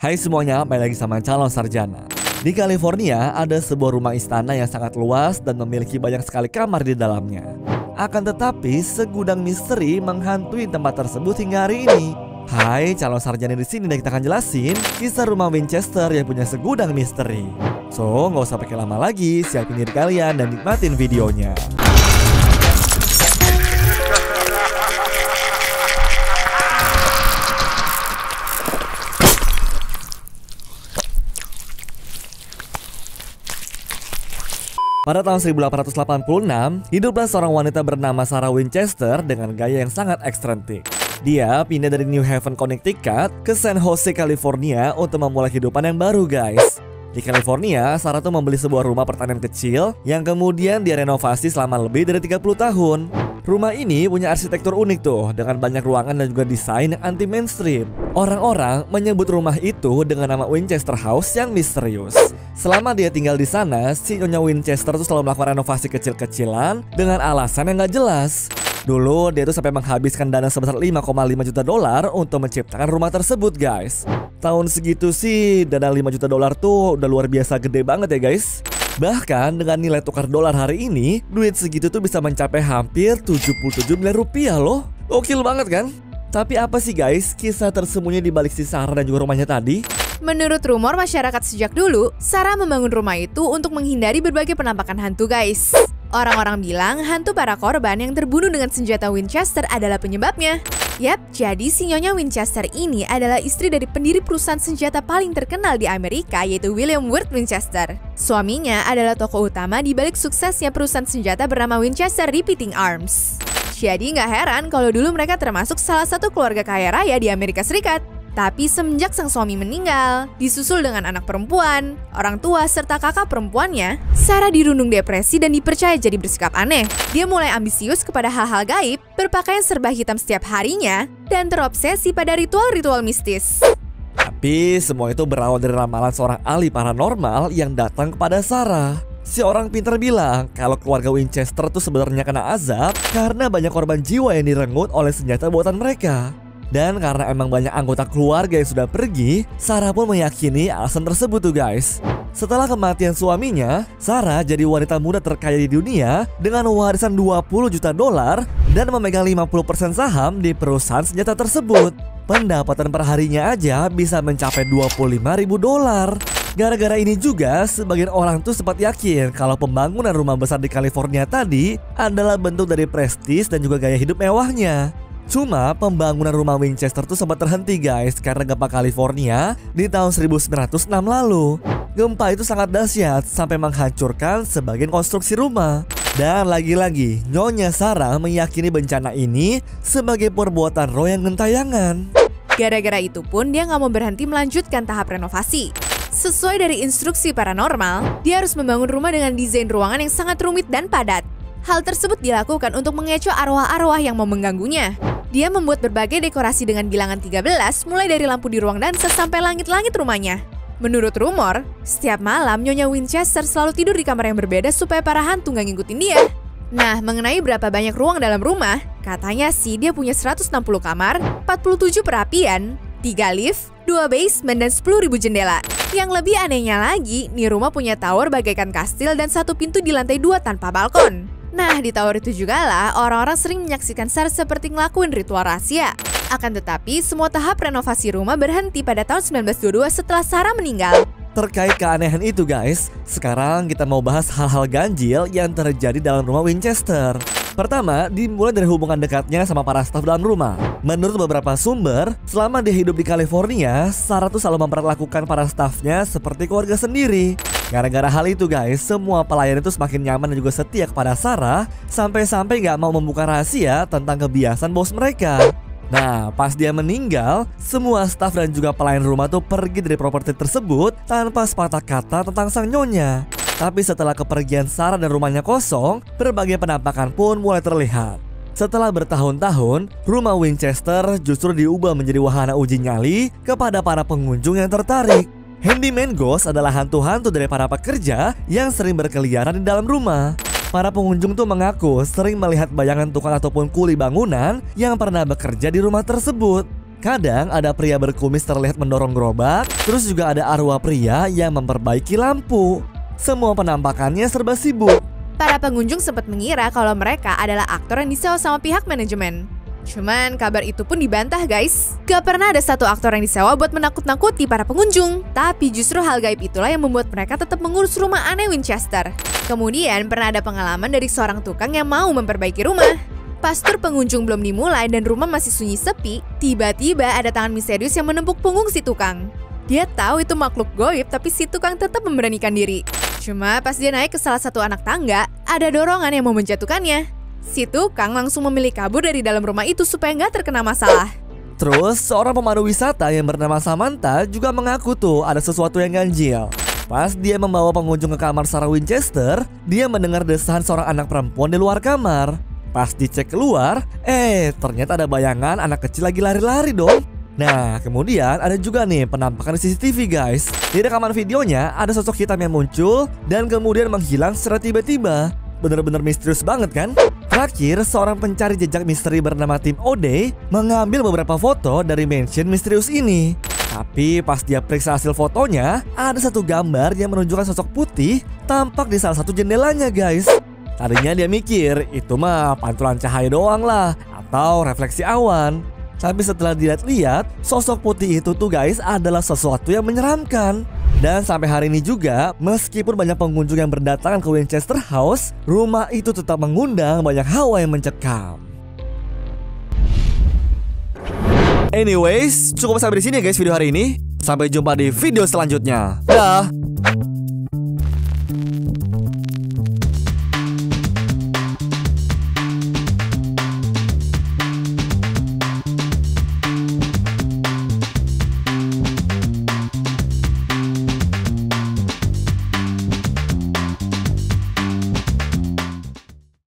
Hai semuanya, kembali lagi sama Calon Sarjana. Di California ada sebuah rumah istana yang sangat luas dan memiliki banyak sekali kamar di dalamnya. Akan tetapi, segudang misteri menghantui tempat tersebut hingga hari ini. Hai calon sarjana, di sini dan kita akan jelasin kisah rumah Winchester yang punya segudang misteri. So, nggak usah pakai lama lagi, siapin diri kalian dan nikmatin videonya. Pada tahun 1886, hiduplah seorang wanita bernama Sarah Winchester dengan gaya yang sangat ekstrentik. Dia pindah dari New Haven, Connecticut ke San Jose, California untuk memulai kehidupan yang baru, guys. Di California, Sarah tuh membeli sebuah rumah pertanian kecil yang kemudian direnovasi selama lebih dari 30 tahun. Rumah ini punya arsitektur unik tuh, dengan banyak ruangan dan juga desain yang anti mainstream. Orang-orang menyebut rumah itu dengan nama Winchester House yang misterius. Selama dia tinggal di sana, si Nyonya Winchester tuh selalu melakukan renovasi kecil-kecilan dengan alasan yang gak jelas. Dulu dia tuh sampai menghabiskan dana sebesar 5,5 juta dolar untuk menciptakan rumah tersebut, guys. Tahun segitu sih, dana 5 juta dolar tuh udah luar biasa gede banget ya, guys. Bahkan dengan nilai tukar dolar hari ini, duit segitu tuh bisa mencapai hampir 77 miliar rupiah loh. Gokil banget kan? Tapi apa sih guys kisah tersembunyi di balik si Sarah dan juga rumahnya tadi? Menurut rumor masyarakat sejak dulu, Sarah membangun rumah itu untuk menghindari berbagai penampakan hantu, guys. Orang-orang bilang hantu para korban yang terbunuh dengan senjata Winchester adalah penyebabnya. Yap, jadi si Nyonya Winchester ini adalah istri dari pendiri perusahaan senjata paling terkenal di Amerika, yaitu William Wirt Winchester. Suaminya adalah tokoh utama di balik suksesnya perusahaan senjata bernama Winchester Repeating Arms. Jadi nggak heran kalau dulu mereka termasuk salah satu keluarga kaya raya di Amerika Serikat. Tapi semenjak sang suami meninggal, disusul dengan anak perempuan, orang tua serta kakak perempuannya, Sarah dirundung depresi dan dipercaya jadi bersikap aneh. Dia mulai ambisius kepada hal-hal gaib, berpakaian serba hitam setiap harinya, dan terobsesi pada ritual-ritual mistis. Tapi semua itu berawal dari ramalan seorang ahli paranormal yang datang kepada Sarah. Si orang pintar bilang kalau keluarga Winchester tuh sebenarnya kena azab karena banyak korban jiwa yang direnggut oleh senjata buatan mereka. Dan karena emang banyak anggota keluarga yang sudah pergi, Sarah pun meyakini alasan tersebut tuh guys. Setelah kematian suaminya, Sarah jadi wanita muda terkaya di dunia dengan warisan 20 juta dolar dan memegang 50% saham di perusahaan senjata tersebut. Pendapatan perharinya aja bisa mencapai 25.000 dolar. Gara-gara ini juga, sebagian orang tuh sempat yakin kalau pembangunan rumah besar di California tadi adalah bentuk dari prestis dan juga gaya hidup mewahnya. Cuma pembangunan rumah Winchester tuh sempat terhenti guys karena gempa California di tahun 1906 lalu. Gempa itu sangat dahsyat sampai menghancurkan sebagian konstruksi rumah. Dan lagi-lagi Nyonya Sarah meyakini bencana ini sebagai perbuatan roh yang gentayangan. Gara-gara itu pun dia nggak mau berhenti melanjutkan tahap renovasi. Sesuai dari instruksi paranormal, dia harus membangun rumah dengan desain ruangan yang sangat rumit dan padat. Hal tersebut dilakukan untuk mengecoh arwah-arwah yang mau mengganggunya. Dia membuat berbagai dekorasi dengan bilangan 13, mulai dari lampu di ruang dansa sampai langit-langit rumahnya. Menurut rumor, setiap malam Nyonya Winchester selalu tidur di kamar yang berbeda supaya para hantu nggak ngikutin dia. Nah, mengenai berapa banyak ruang dalam rumah, katanya sih dia punya 160 kamar, 47 perapian, 3 lift, 2 basement, dan 10.000 jendela. Yang lebih anehnya lagi, nih rumah punya tower bagaikan kastil dan satu pintu di lantai 2 tanpa balkon. Nah, di tower itu juga lah orang-orang sering menyaksikan Sarah seperti ngelakuin ritual rahasia. Akan tetapi, semua tahap renovasi rumah berhenti pada tahun 1922 setelah Sarah meninggal. Terkait keanehan itu guys, sekarang kita mau bahas hal-hal ganjil yang terjadi dalam rumah Winchester. Pertama, dimulai dari hubungan dekatnya sama para staf dalam rumah. Menurut beberapa sumber, selama dia hidup di California, Sarah tuh selalu memperlakukan para stafnya seperti keluarga sendiri. Gara-gara hal itu guys, semua pelayan itu semakin nyaman dan juga setia kepada Sarah, sampai-sampai gak mau membuka rahasia tentang kebiasaan bos mereka. Nah, pas dia meninggal, semua staf dan juga pelayan rumah tuh pergi dari properti tersebut tanpa sepatah kata tentang sang nyonya. Tapi setelah kepergian Sarah dan rumahnya kosong, berbagai penampakan pun mulai terlihat. Setelah bertahun-tahun, rumah Winchester justru diubah menjadi wahana uji nyali kepada para pengunjung yang tertarik. Handyman Ghost adalah hantu-hantu dari para pekerja yang sering berkeliaran di dalam rumah. Para pengunjung tuh mengaku sering melihat bayangan tukang ataupun kuli bangunan yang pernah bekerja di rumah tersebut. Kadang ada pria berkumis terlihat mendorong gerobak, terus juga ada arwah pria yang memperbaiki lampu. Semua penampakannya serba sibuk. Para pengunjung sempat mengira kalau mereka adalah aktor yang disewa sama pihak manajemen. Cuman kabar itu pun dibantah guys. Gak pernah ada satu aktor yang disewa buat menakut-nakuti para pengunjung. Tapi justru hal gaib itulah yang membuat mereka tetap mengurus rumah aneh Winchester. Kemudian pernah ada pengalaman dari seorang tukang yang mau memperbaiki rumah. Pas tur pengunjung belum dimulai dan rumah masih sunyi sepi, tiba-tiba ada tangan misterius yang menempuk punggung si tukang. Dia tahu itu makhluk goib, tapi si tukang tetap memberanikan diri. Cuma pas dia naik ke salah satu anak tangga, ada dorongan yang mau menjatuhkannya. Si tukang langsung memilih kabur dari dalam rumah itu supaya nggak terkena masalah. Terus, seorang pemandu wisata yang bernama Samantha juga mengaku tuh ada sesuatu yang ganjil. Pas dia membawa pengunjung ke kamar Sarah Winchester, dia mendengar desahan seorang anak perempuan di luar kamar. Pas dicek keluar, ternyata ada bayangan anak kecil lagi lari-lari dong. Nah, kemudian ada juga nih penampakan CCTV guys. Di rekaman videonya ada sosok hitam yang muncul dan kemudian menghilang secara tiba-tiba. Bener-bener misterius banget kan? Terakhir, seorang pencari jejak misteri bernama Tim O'Day mengambil beberapa foto dari mansion misterius ini. Tapi pas dia periksa hasil fotonya, ada satu gambar yang menunjukkan sosok putih tampak di salah satu jendelanya guys. Tadinya dia mikir itu mah pantulan cahaya doang lah atau refleksi awan. Tapi setelah dilihat-lihat, sosok putih itu tuh guys adalah sesuatu yang menyeramkan. Dan sampai hari ini juga, meskipun banyak pengunjung yang berdatangan ke Winchester House, rumah itu tetap mengundang banyak hawa yang mencekam. Anyways, cukup sampai di sini ya guys video hari ini. Sampai jumpa di video selanjutnya. Dah.